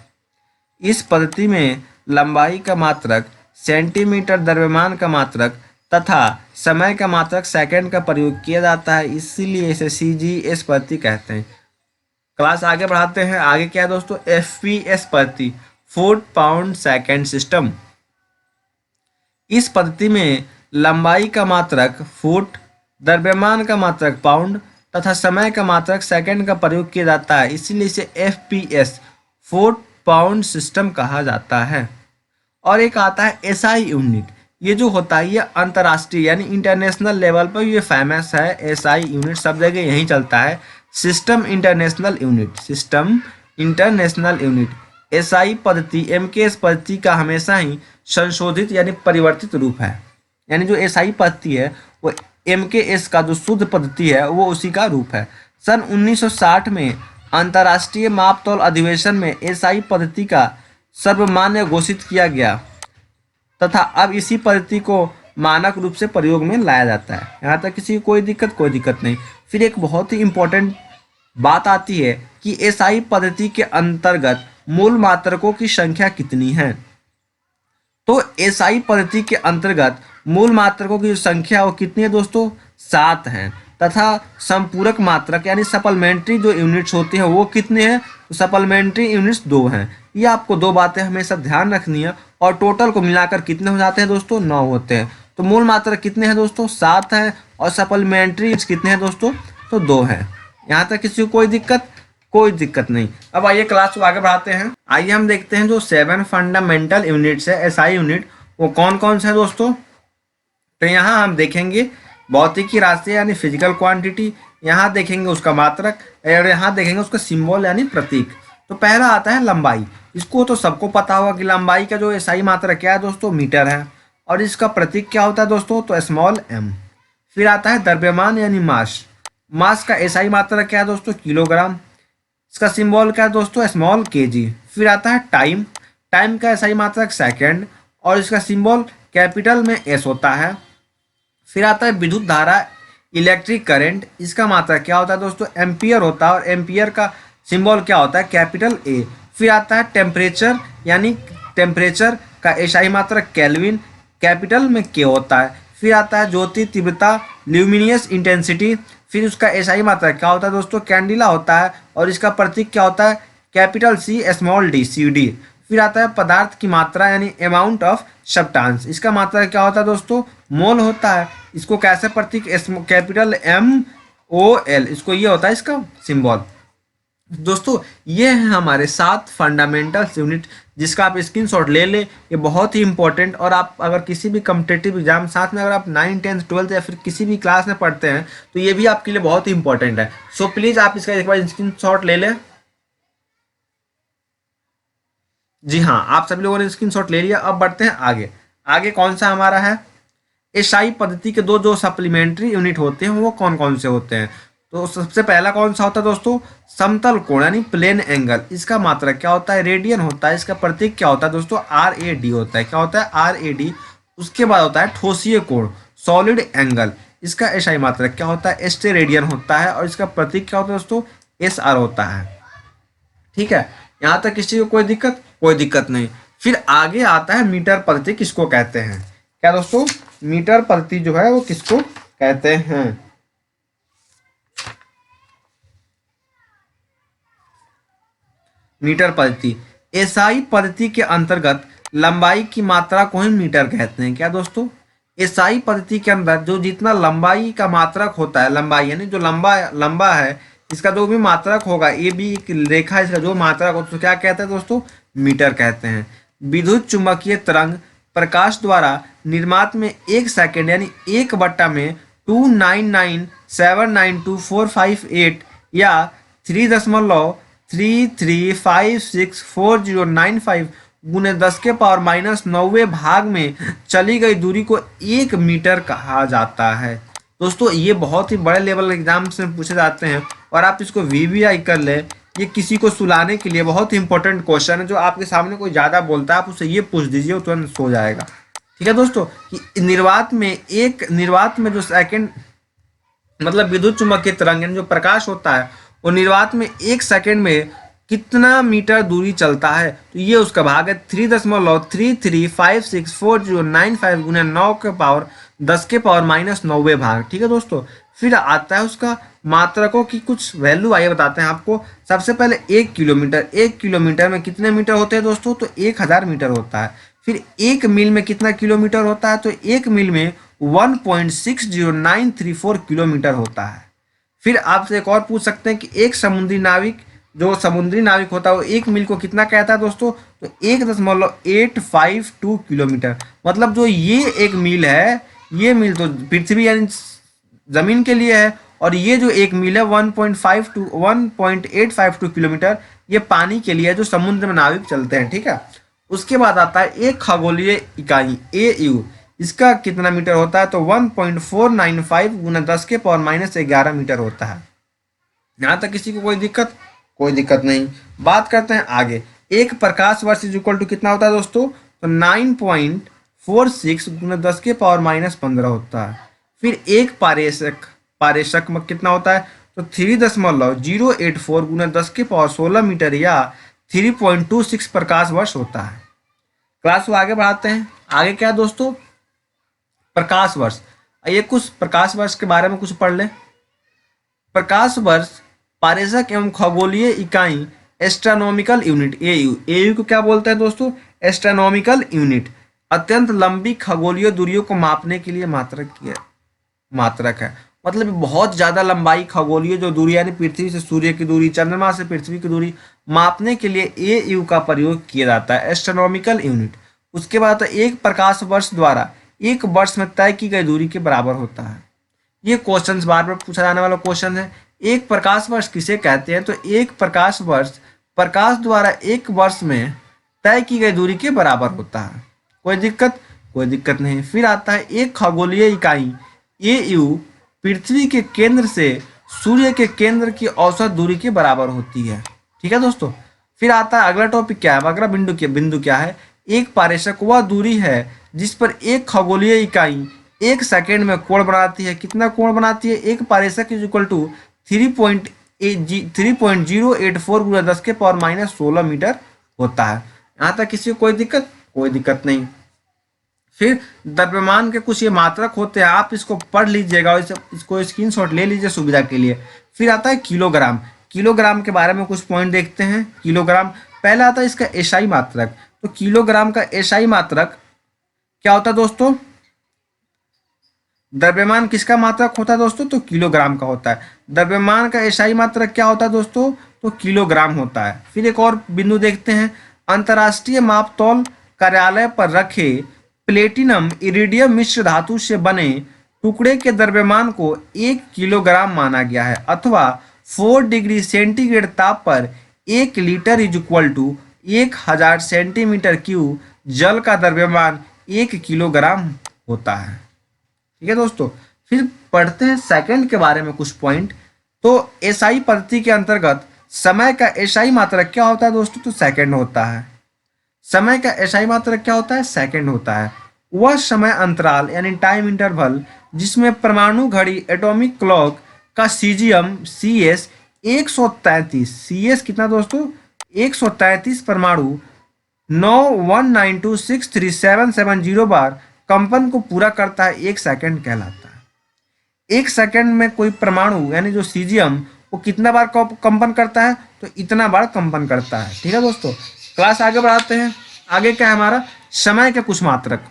इस पद्धति में लंबाई का मात्रक सेंटीमीटर, द्रव्यमान का मात्रक तथा समय का मात्रक सेकंड का प्रयोग किया जाता है, इसीलिए इसे सीजीएस पद्धति कहते हैं। क्लास आगे बढ़ाते हैं। आगे क्या है दोस्तों? एफपीएस पद्धति, फुट पाउंड सेकंड सिस्टम। इस पद्धति में लंबाई का मात्रक फुट, द्रव्यमान का मात्रक पाउंड तथा समय का मात्रक सेकंड का प्रयोग किया जाता है, इसीलिए इसे एफपीएस, फुट पाउंड सिस्टम कहा जाता है। और एक आता है एसआई यूनिट। ये जो होता है ये अंतर्राष्ट्रीय यानी इंटरनेशनल लेवल पर ये फेमस है। एसआई यूनिट सब जगह यहीं चलता है। System international unit, system international unit. SI पद्धति एमकेएस पद्धति का हमेशा ही संशोधित यानी परिवर्तित रूप है। यानी जो एसआई पद्धति है वो एमकेएस का जो शुद्ध पद्धति है वो उसी का रूप है। सन 1960 में अंतर्राष्ट्रीय मापतौल अधिवेशन में एसआई पद्धति का सर्वमान्य घोषित किया गया तथा अब इसी पद्धति को मानक रूप से प्रयोग में लाया जाता है। यहाँ तक किसी कोई दिक्कत नहीं। फिर एक बहुत ही इम्पोर्टेंट बात आती है कि एसआई पद्धति के अंतर्गत मूल मात्रकों की संख्या कितनी है। तो एसआई पद्धति के अंतर्गत मूल मात्रकों की जो संख्या वो कितनी है दोस्तों? 7 हैं तथा संपूरक मात्रक यानी सप्लीमेंट्री जो यूनिट्स होती हैं वो कितने हैं? तो सप्लीमेंट्री यूनिट्स 2 हैं। ये आपको दो बातें हमेशा ध्यान रखनी है। और टोटल को मिलाकर कितने हो जाते हैं दोस्तों? 9 होते हैं। तो मूल मात्रक कितने हैं दोस्तों? 7 हैं। और सप्लीमेंट्री कितने हैं दोस्तों? तो 2 हैं। यहाँ तक किसी को कोई दिक्कत नहीं। अब आइए क्लास को आगे बढ़ाते हैं। आइए हम देखते हैं जो 7 फंडामेंटल यूनिट्स है एसआई यूनिट वो कौन कौन से है दोस्तों। तो यहाँ हम देखेंगे भौतिकी राशि यानी फिजिकल क्वांटिटी, यहाँ देखेंगे उसका मात्रक और यहाँ देखेंगे उसका सिंबल यानी प्रतीक। तो पहला आता है लंबाई। इसको तो सबको पता होगा कि लंबाई का जो एसआई मात्रक क्या है दोस्तों? मीटर है। और इसका प्रतीक क्या होता है दोस्तों? तो स्मॉल एम। फिर आता है द्रव्यमान यानी मास। मास का एसआई मात्रक क्या है दोस्तों? किलोग्राम। इसका सिंबल क्या है दोस्तों? Small KG. फिर आता है टाइम। टाइम का एसआई मात्रक सेकंड और इसका सिंबल कैपिटल में एस होता है। फिर आता है विद्युत धारा, इलेक्ट्रिक करंट। इसका मात्रक क्या होता है दोस्तों? एम्पियर होता है और एम्पियर का सिंबल क्या होता है? Capital A. फिर आता है टेम्परेचर यानी टेम्परेचर का एसआई मात्रक केल्विन, कैपिटल में के होता है। फिर आता है ज्योति तीव्रता, ल्यूमिनियस इंटेंसिटी। फिर उसका एसआई मात्रक क्या होता है दोस्तों? कैंडिला होता है और इसका प्रतीक क्या होता है? Capital C small D, C D. फिर आता है पदार्थ की मात्रा यानी अमाउंट ऑफ सब्सटेंस। इसका मात्रा क्या होता है दोस्तों? मोल होता है। इसको कैसे प्रतीक? कैपिटल एम ओ एल, इसको ये होता है इसका सिंबल। दोस्तों ये है हमारे 7 फंडामेंटल्स यूनिट जिसका आप स्क्रीनशॉट ले लें। ये बहुत ही इंपॉर्टेंट और आप अगर किसी भी कम्पिटेटिव एग्जाम साथ में अगर आप 9, 10, 12 या फिर किसी भी क्लास में पढ़ते हैं तो ये भी आपके लिए बहुत ही इंपॉर्टेंट है। सो प्लीज़ आप इसका एक बार स्क्रीनशॉट ले लें। जी हाँ, आप सभी लोगों ने स्क्रीनशॉट ले लिया। अब बढ़ते हैं आगे। आगे कौन सा हमारा है? एसआई पद्धति के दो जो सप्लीमेंट्री यूनिट होते हैं वो कौन कौन से होते हैं? तो सबसे पहला कौन सा होता है दोस्तों? समतल कोण यानी प्लेन एंगल। इसका मात्रक क्या होता है? रेडियन होता है। इसका प्रतीक क्या होता है दोस्तों? RAD होता है। क्या होता है? RAD। उसके बाद होता है ठोसीय कोण, सॉलिड एंगल। इसका एसआई मात्रक क्या होता है? स्टेरेडियन होता है और इसका प्रतीक क्या होता है दोस्तों? SR होता है। ठीक है, यहाँ तक किसी को कोई दिक्कत नहीं। फिर आगे आता है मीटर पद्धति किसको कहते हैं? क्या दोस्तों? मीटर पद्धति जो है वो किसको कहते हैं? मीटर पद्धति एसआई पद्धति के अंतर्गत लंबाई की मात्रा को ही मीटर कहते हैं। क्या दोस्तों? एसआई पद्धति के अंदर जो जितना लंबाई का मात्रक होता है, लंबाई यानी जो लंबा लंबा है, इसका जो भी मात्रक होगा, ये भी एक रेखा, इसका जो मात्रक होता है तो क्या कहते हैं दोस्तों? मीटर कहते हैं। विद्युत चुंबकीय तरंग प्रकाश द्वारा निर्मात में 1 सेकंड यानी 1/में 299792458 या 3.33564095 गुने 10⁻⁹ भाग में चली गई दूरी को 1 मीटर कहा जाता है। दोस्तों ये बहुत ही बड़े लेवल एग्जाम से पूछे जाते हैं और आप इसको वीवीआई कर ले। ये किसी को सुलाने के लिए बहुत ही इंपॉर्टेंट क्वेश्चन है। जो आपके सामने कोई ज़्यादा बोलता है आप उससे ये पूछ दीजिए, वो तुरंत सो जाएगा। ठीक है दोस्तों, कि निर्वात में जो सेकंड मतलब विद्युत चुंबकीय तरंग यानी जो प्रकाश होता है वो निर्वात में 1 सेकंड में कितना मीटर दूरी चलता है, तो ये उसका भाग है 3.33564095 गुना 9⁻10⁻⁹ भाग। ठीक है दोस्तों, फिर आता है उसका मात्रकों की कुछ वैल्यू, आइए बताते हैं आपको। सबसे पहले 1 किलोमीटर, 1 किलोमीटर में कितने मीटर होते हैं दोस्तों? तो 1000 मीटर होता है। फिर 1 मील में कितना किलोमीटर होता है? तो 1 मील में 1.60934 किलोमीटर होता है। फिर आपसे एक और पूछ सकते हैं कि एक समुद्री नाविक होता है वो 1 मील को कितना कहता है दोस्तों? तो 1.852 किलोमीटर। मतलब जो ये 1 मील है, ये मील तो पृथ्वी यानी जमीन के लिए है, और ये जो 1 मील है 1.852 किलोमीटर ये पानी के लिए है, जो समुद्र में नाविक चलते हैं। ठीक है, उसके बाद आता है एक खगोलीय इकाई AU, इसका कितना मीटर होता है? तो 1.495 गुना 10⁻⁻11 मीटर होता है। यहाँ तक किसी को कोई दिक्कत? कोई दिक्कत नहीं। बात करते हैं आगे। एक प्रकाश वर्ष इज इक्वल टू कितना होता है दोस्तों? तो 9.46 गुना 10⁻⁻15 होता है। फिर एक पारेषक में कितना होता है? तो 3.084 गुना 10⁻16 मीटर या 3.26 प्रकाश वर्ष होता है। क्लास को आगे बढ़ाते हैं। आगे क्या है दोस्तों? प्रकाश वर्ष। आइए कुछ प्रकाश वर्ष के बारे में कुछ पढ़ लें। प्रकाश वर्ष पारेषक एवं खगोलीय इकाई एस्ट्रोनॉमिकल यूनिट AU को क्या बोलते हैं दोस्तों? Astronomical unit. अत्यंत लंबी खगोलीय दूरियों को मापने के लिए मात्रक है। मतलब बहुत ज़्यादा लंबाई खगोलीय जो दूरी यानी पृथ्वी से सूर्य की दूरी, चंद्रमा से पृथ्वी की दूरी मापने के लिए AU का प्रयोग किया जाता है, एस्ट्रोनॉमिकल यूनिट। उसके बाद एक प्रकाश वर्ष द्वारा 1 वर्ष में तय की गई दूरी के बराबर होता है। ये क्वेश्चन बार बार पूछा जाने वाला क्वेश्चन है। एक प्रकाश वर्ष किसे कहते हैं? तो एक प्रकाश वर्ष प्रकाश द्वारा 1 वर्ष में तय की गई दूरी के बराबर होता है। कोई दिक्कत? कोई दिक्कत नहीं। फिर आता है एक खगोलीय इकाई AU पृथ्वी के केंद्र से सूर्य के केंद्र की औसत दूरी के बराबर होती है। ठीक है दोस्तों, फिर आता है अगला टॉपिक क्या है, अगला बिंदु क्या है? एक पारेषक वह दूरी है जिस पर एक खगोलीय इकाई 1 सेकेंड में कोण बनाती है। कितना कोण बनाती है? एक पारेषक इज इक्वल टू 3.084 गुना 10⁻⁻16 मीटर होता है। यहाँ तक किसी को कोई दिक्कत? कोई दिक्कत नहीं। फिर द्रव्यमान के कुछ ये मात्रक होते हैं, आप इसको पढ़ लीजिएगा और इसको स्क्रीनशॉट ले लीजिए सुविधा के लिए। फिर आता है किलोग्राम। किलोग्राम के बारे में कुछ पॉइंट देखते हैं। किलोग्राम पहला आता है इसका एसआई मात्रक। तो किलोग्राम का एसआई मात्रक क्या होता है दोस्तों? द्रव्यमान किसका मात्रक होता है दोस्तों? तो किलोग्राम का होता है। द्रव्यमान का एसआई मात्रक क्या होता है दोस्तों? तो किलोग्राम होता है। फिर एक और बिंदु देखते हैं। अंतर्राष्ट्रीय मापतौल कार्यालय पर रखे प्लेटिनम इरिडियम मिश्र धातु से बने टुकड़े के द्रव्यमान को 1 किलोग्राम माना गया है, अथवा 4 डिग्री सेंटीग्रेड ताप पर 1 litre is equal to 1000 centimetre cube जल का द्रव्यमान 1 किलोग्राम होता है। ठीक है दोस्तों, फिर पढ़ते हैं सेकंड के बारे में कुछ पॉइंट। तो एसआई पद्धति के अंतर्गत समय का एसआई मात्रक क्या होता है दोस्तों? तो सेकंड होता है। समय का एसआई मात्रक क्या होता है? सेकंड होता है। वह समय अंतराल यानी टाइम इंटरवल जिसमें परमाणु घड़ी एटॉमिक क्लॉक का सीजियम CS 133, CS कितना दोस्तों? 133 परमाणु 919263770 बार कंपन को पूरा करता है 1 सेकंड कहलाता है। 1 सेकंड में कोई परमाणु यानी जो सीजियम वो कितना बार कंपन करता है? तो इतना बार कंपन करता है। ठीक है दोस्तों, क्लास आगे बढ़ाते हैं। आगे क्या है हमारा, समय के कुछ मात्रक।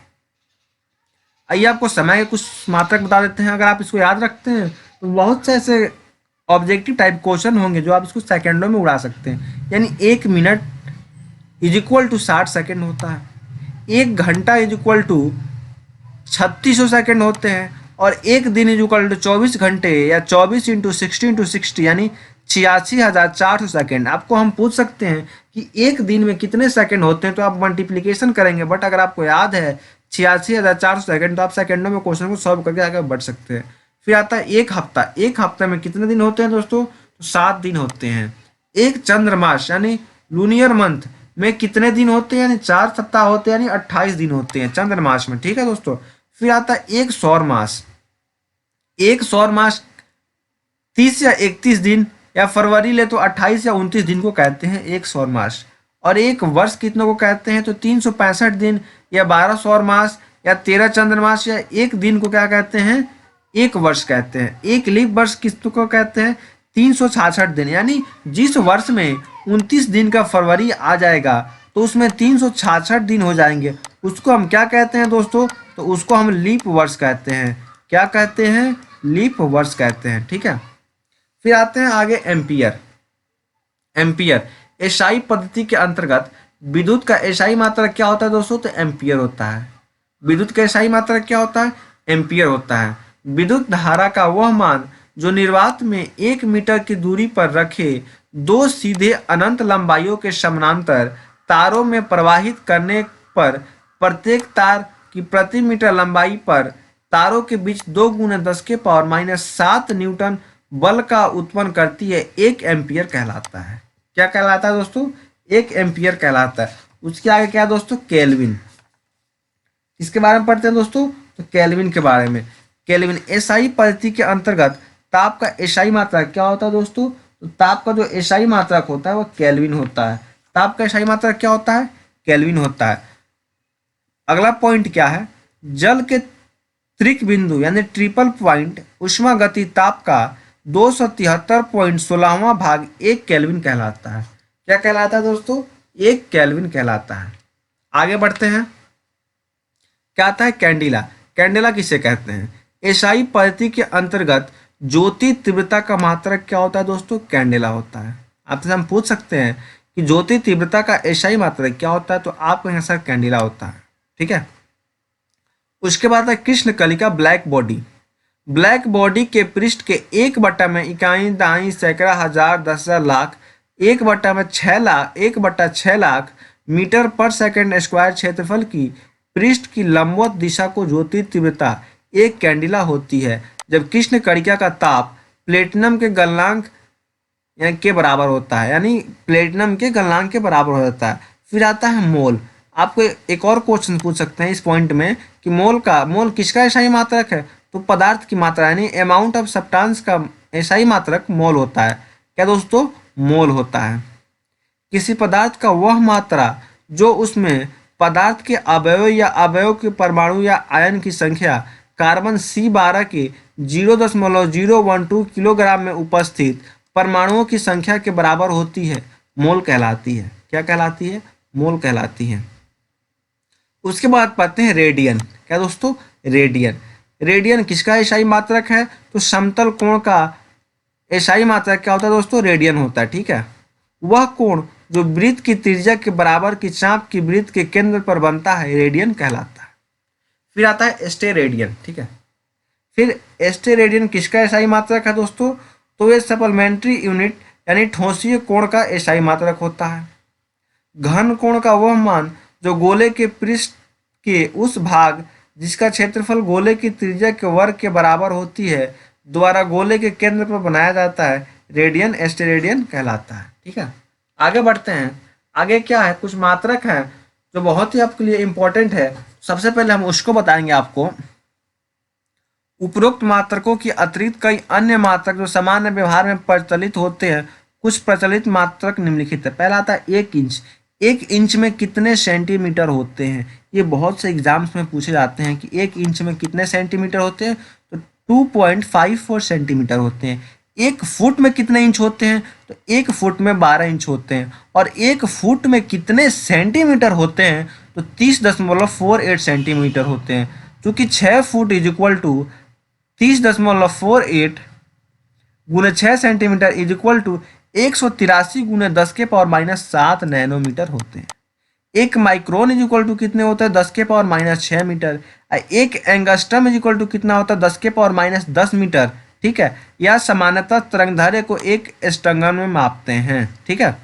आइए आपको समय के कुछ मात्रक बता देते हैं। अगर आप इसको याद रखते हैं तो बहुत से ऐसे ऑब्जेक्टिव टाइप क्वेश्चन होंगे जो आप इसको सेकंडों में उड़ा सकते हैं। यानी 1 minute is equal to 60 second होता है, 1 घंटा इज इक्वल टू 3600 सेकेंड होते हैं, और एक दिन इज इक्वल टू 24 घंटे या 24 × 60 × 60 यानी 86,400 सेकेंड। आपको हम पूछ सकते हैं कि एक दिन में कितने सेकंड होते हैं, तो आप मल्टीप्लिकेशन करेंगे, बट अगर आपको याद है 86,400 सेकेंड तो आप सेकंडों में क्वेश्चन को सॉल्व करके आगे बढ़ सकते हैं। फिर आता है एक हफ्ता। एक हफ्ते में कितने दिन होते हैं दोस्तों, तो 7 दिन होते हैं। एक चंद्रमास यानी लूनियर मंथ में कितने दिन होते हैं, यानी 4 सप्ताह होते हैं, यानी 28 दिन होते हैं चंद्रमास में। ठीक है दोस्तों। फिर आता है एक सौर मास। एक सौर मास 30 या 31 दिन या फरवरी ले तो 28 या 29 दिन को कहते हैं एक सौर मास। और एक वर्ष कितनों को कहते हैं, तो 365 दिन या 12 सौर मास या 13 चंद्रमास या एक दिन को क्या कहते हैं, एक वर्ष कहते हैं। एक लीप वर्ष किस्तों को कहते हैं, 366 दिन। यानी जिस वर्ष में 29 दिन का फरवरी आ जाएगा तो उसमें 366 दिन हो जाएंगे, उसको हम क्या कहते हैं दोस्तों, तो उसको हम लीप वर्ष कहते हैं। क्या कहते हैं, लीप वर्ष कहते हैं। ठीक है। फिर आते हैं आगे एम्पियर। एम्पियर एसआई पद्धति के अंतर्गत विद्युत का एसआई मात्रक क्या होता है दोस्तों, तो एम्पियर होता है। विद्युत का एसआई मात्रक क्या होता है, एम्पियर होता है। विद्युत धारा का वह मान जो निर्वात में 1 मीटर की दूरी पर रखे 2 सीधे अनंत लंबाइयों के समानांतर तारों में प्रवाहित करने पर प्रत्येक तार की प्रति मीटर लंबाई पर तारों के बीच 2 × 10⁻⁷ न्यूटन बल का उत्पन्न करती है, 1 एम्पियर कहलाता है। क्या कहलाता है दोस्तों, 1 एम्पियर कहलाता है। उसके आगे क्या है दोस्तों, केल्विन। इसके बारे में पढ़ते हैं दोस्तों, तो केल्विन के बारे में। केल्विन एसआई पद्धति के अंतर्गत ताप का एसआई मात्रक क्या होता है दोस्तों, तो ताप का जो एसआई मात्रक होता है वो केल्विन होता है। ताप का एसआई मात्रक क्या होता है, केल्विन होता है। अगला पॉइंट क्या है, जल के त्रिक बिंदु यानी ट्रिपल पॉइंट उष्मा गति ताप का 273.16वां भाग 1 केल्विन कहलाता है। क्या कहलाता है दोस्तों, 1 केल्विन कहलाता है। आगे बढ़ते हैं। क्या आता है, कैंडिला। कैंडिला किसे कहते हैं, एसआई पद्धति के अंतर्गत ज्योति तीव्रता का मात्रक क्या होता है दोस्तों, कैंडिला होता है। आपसे हम पूछ सकते हैं कि ज्योति तीव्रता का एसआई मात्रक क्या होता है, तो आपको यहाँ सर कैंडिला होता है। ठीक है। उसके बाद है कृष्ण कलिका ब्लैक बॉडी। ब्लैक बॉडी के पृष्ठ के 1/, में इकाई दाई सैकड़ा हजार 10,000 लाख 1/6 लाख मीटर पर सेकंड स्क्वायर क्षेत्रफल की पृष्ठ की लंबवत दिशा को ज्योति तीव्रता 1 कैंडिला होती है, जब कृष्ण कणिका का ताप प्लेटिनम के गलनांक के बराबर होता है, यानी प्लेटिनम के गलनांक के बराबर हो जाता है। फिर आता है मोल। आपको एक और क्वेश्चन पूछ सकते हैं इस पॉइंट में कि मोल किसका एसआई मात्रक है, तो पदार्थ की मात्रा यानी अमाउंट ऑफ सब्सटेंस का एसआई मात्रक मोल होता है। क्या दोस्तों, मोल होता है। किसी पदार्थ का वह मात्रा जो उसमें पदार्थ के अवयव या अवयव के परमाणु या आयन की संख्या कार्बन C12 के 0.012 किलोग्राम में उपस्थित परमाणुओं की संख्या के बराबर होती है, मोल कहलाती है। क्या कहलाती है, मोल कहलाती है। उसके बाद पढ़ते हैं रेडियन। क्या दोस्तों, रेडियन। रेडियन किसका एसआई मात्रक है, तो समतल कोण का एसआई मात्रक क्या होता है दोस्तों, रेडियन होता है। ठीक है। वह कोण जो वृत्त की त्रिज्या के बराबर की चाप की वृत्त के केंद्र पर बनता है, रेडियन कहलाता है। फिर आता है स्टेरेडियन। ठीक है। फिर स्टेरेडियन किसका एसआई मात्रक है दोस्तों, तो ये सप्लीमेंट्री यूनिट यानी ठोसीय कोण का एसआई मात्रक होता है। घन कोण का वह मान जो गोले के पृष्ठ के उस भाग जिसका क्षेत्रफल गोले की त्रिज्या के वर्ग के बराबर होती है द्वारा गोले के केंद्र पर बनाया जाता है, रेडियन स्टेरेडियन कहलाता है। ठीक है। आगे बढ़ते हैं। आगे क्या है, कुछ मात्रक है जो बहुत ही आपके लिए इंपॉर्टेंट है। सबसे पहले हम उसको बताएंगे आपको। उपरोक्त मात्रकों की अतिरिक्त कई अन्य मात्रक जो सामान्य व्यवहार में प्रचलित होते हैं। कुछ प्रचलित मात्रक निम्नलिखित है। पहला आता है 1 इंच। 1 इंच में कितने सेंटीमीटर होते हैं, ये बहुत से एग्जाम्स में पूछे जाते हैं कि 1 इंच में कितने सेंटीमीटर होते हैं, तो 2.54 सेंटीमीटर होते हैं। 1 फुट में कितने इंच होते हैं? तो 1 फुट में 12 इंच होते हैं। और 1 फुट में कितने सेंटीमीटर होते हैं? तो 30.48 सेंटीमीटर होते हैं। क्योंकि 6 फुट इज इक्वल टू 30.48 गुने 6 सेंटीमीटर इज इक्वल टू 183 गुने 10⁻⁻7 नैनोमीटर होते हैं। 1 माइक्रोन इज इक्वल टू कितने होता है? 10⁻⁻6 मीटर। 1 एंगस्ट्रम इज इक्वल टू कितना होता है? 10⁻10 मीटर। ठीक है, या सामान्यतः तरंगदैर्घ्य को 1 स्टंगन में मापते हैं। ठीक है,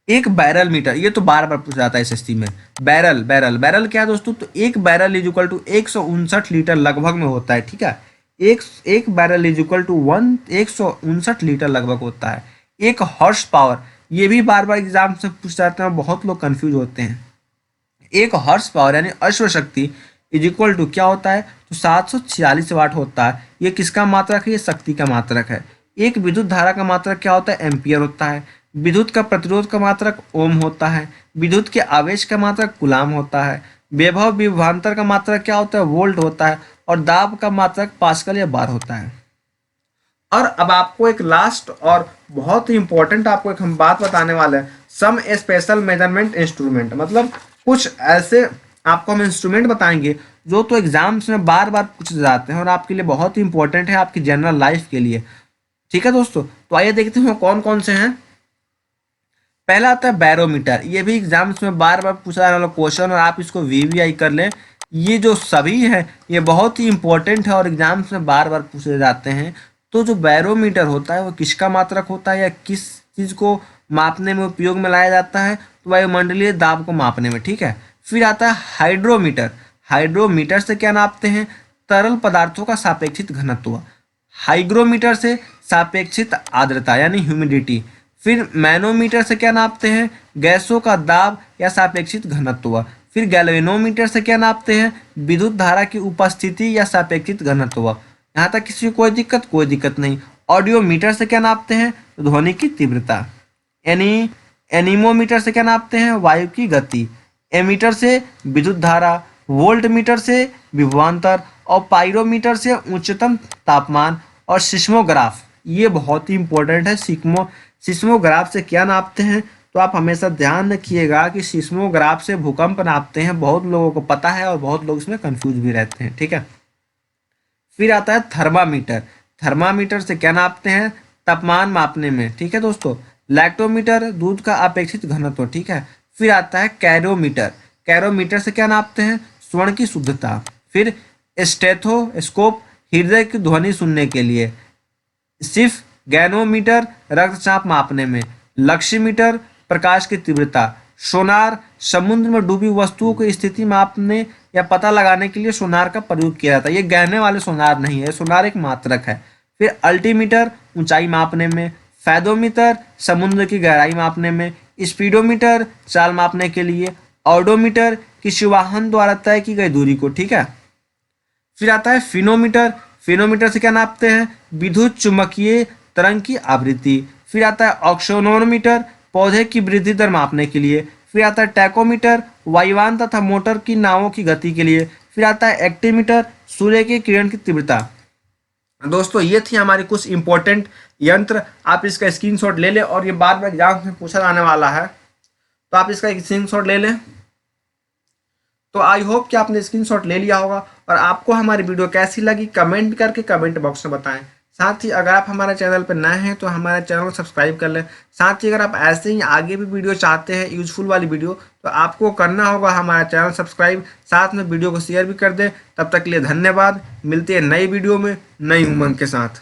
1 बैरल मीटर, ये तो बार बार पूछा जाता है एसएससी में। बैरल बैरल बैरल क्या है दोस्तों? तो 1 barrel is equal to 159 litre लगभग में होता है। ठीक है, एक barrel is equal to 159 litre लगभग होता है। 1 हॉर्स पावर, ये भी बार बार एग्जाम से पूछ जाते हैं, बहुत लोग कंफ्यूज होते हैं। 1 हॉर्स पावर यानी अश्व शक्ति इज इक्वल टू क्या होता है? तो 746 वाट होता है। ये किसका मात्रक है? ये शक्ति का मात्रक है। 1 विद्युत धारा का मात्रक क्या होता है? एम्पियर होता है। विद्युत का प्रतिरोध का मात्रक ओम होता है। विद्युत के आवेश का मात्रक कूलाम होता है। विभव विभवांतर का मात्रक क्या होता है? वोल्ट होता है। और दाब का मात्रक पास्कल या बार होता है। और अब आपको एक लास्ट और बहुत ही इंपॉर्टेंट आपको एक हम बात बताने वाले हैं, सम स्पेशल मेजरमेंट इंस्ट्रूमेंट। मतलब कुछ ऐसे आपको हम इंस्ट्रूमेंट बताएंगे जो तो एग्जाम्स में बार बार पूछे जाते हैं और आपके लिए बहुत ही इंपॉर्टेंट है, आपकी जनरल लाइफ के लिए। ठीक है दोस्तों, तो आइए देखते हैं कौन कौन से हैं। पहला आता है बैरोमीटर। ये भी एग्जाम्स में बार बार पूछा जाने वाला क्वेश्चन, और आप इसको वीवीआई कर लें। ये जो सभी है ये बहुत ही इंपॉर्टेंट है और एग्जाम्स में बार बार पूछे जाते हैं। तो जो बैरोमीटर होता है वो किसका मात्रक होता है या किस चीज़ को मापने में उपयोग में लाया जाता है? तो वायुमंडलीय दाब को मापने में। ठीक है, फिर आता है हाइड्रोमीटर। हाइड्रोमीटर से क्या नापते हैं? तरल पदार्थों का सापेक्षिक घनत्व। हाइग्रोमीटर से सापेक्षिक आर्द्रता यानी ह्यूमिडिटी। फिर मैनोमीटर से क्या नापते हैं? गैसों का दाब या सापेक्षिक घनत्व। फिर गैल्वेनोमीटर से क्या नापते हैं? विद्युत धारा की उपस्थिति या सापेक्षिक घनत्व। यहाँ तक किसी को कोई दिक्कत नहीं। ऑडियोमीटर से क्या नापते हैं? ध्वनि की तीव्रता। एनीमोमीटर से क्या नापते हैं? वायु की गति। एमीटर से विद्युत धारा। वोल्ट मीटर से विभवांतर। और पाइरोमीटर से उच्चतम तापमान। और सिस्मोग्राफ, ये बहुत ही इंपॉर्टेंट है। सिस्मोग्राफ से क्या नापते हैं? तो आप हमेशा ध्यान रखिएगा कि सिस्मोग्राफ से भूकंप नापते हैं। बहुत लोगों को पता है और बहुत लोग इसमें कंफ्यूज भी रहते हैं। ठीक है, फिर आता है थर्मामीटर। थर्मामीटर से क्या नापते हैं? तापमान मापने में। ठीक है दोस्तों, लैक्टोमीटर दूध का अपेक्षित घनत्व। ठीक है, फिर आता है कैरोमीटर। कैरोमीटर से क्या नापते हैं? स्वर्ण की शुद्धता। फिर स्टेथोस्कोप हृदय की ध्वनि सुनने के लिए। सिर्फ गैनोमीटर रक्तचाप मापने में। लक्ष्यमीटर प्रकाश की तीव्रता। सोनार समुद्र में डूबी वस्तुओं की स्थिति मापने या पता लगाने के लिए सोनार का प्रयोग किया जाता है। ये गहने वाले सोनार नहीं है, सोनार एक मात्रक है। फिर अल्टीमीटर ऊंचाई मापने में। फैदोमीटर समुद्र की गहराई मापने में। स्पीडोमीटर चाल मापने के लिए। ऑडोमीटर किसी वाहन द्वारा तय की गई दूरी को। ठीक है, फिर आता है फिनोमीटर। फिनोमीटर से क्या नापते हैं? विद्युत चुंबकीय तरंग की आवृत्ति। फिर आता है ऑक्सोनोमीटर पौधे की वृद्धि दर मापने के लिए। फिर आता है टैकोमीटर वायुयान तथा मोटर की नावों की गति के लिए। फिर आता है एक्टीमीटर सूर्य की किरण की तीव्रता। दोस्तों ये थी हमारी कुछ इंपॉर्टेंट यंत्र। आप इसका स्क्रीनशॉट ले लें, और ये बार बार एग्जाम में पूछा जाने वाला है, तो आप इसका स्क्रीनशॉट ले लें। तो आई होप कि आपने स्क्रीनशॉट ले लिया होगा। और आपको हमारी वीडियो कैसी लगी कमेंट करके कमेंट बॉक्स में बताएं। साथ ही अगर आप हमारे चैनल पर नए हैं तो हमारे चैनल को सब्सक्राइब कर लें। साथ ही अगर आप ऐसे ही आगे भी वीडियो चाहते हैं यूजफुल वाली वीडियो, तो आपको करना होगा हमारा चैनल सब्सक्राइब, साथ में वीडियो को शेयर भी कर दें। तब तक के लिए धन्यवाद। मिलते हैं नई वीडियो में नई उमंग के साथ।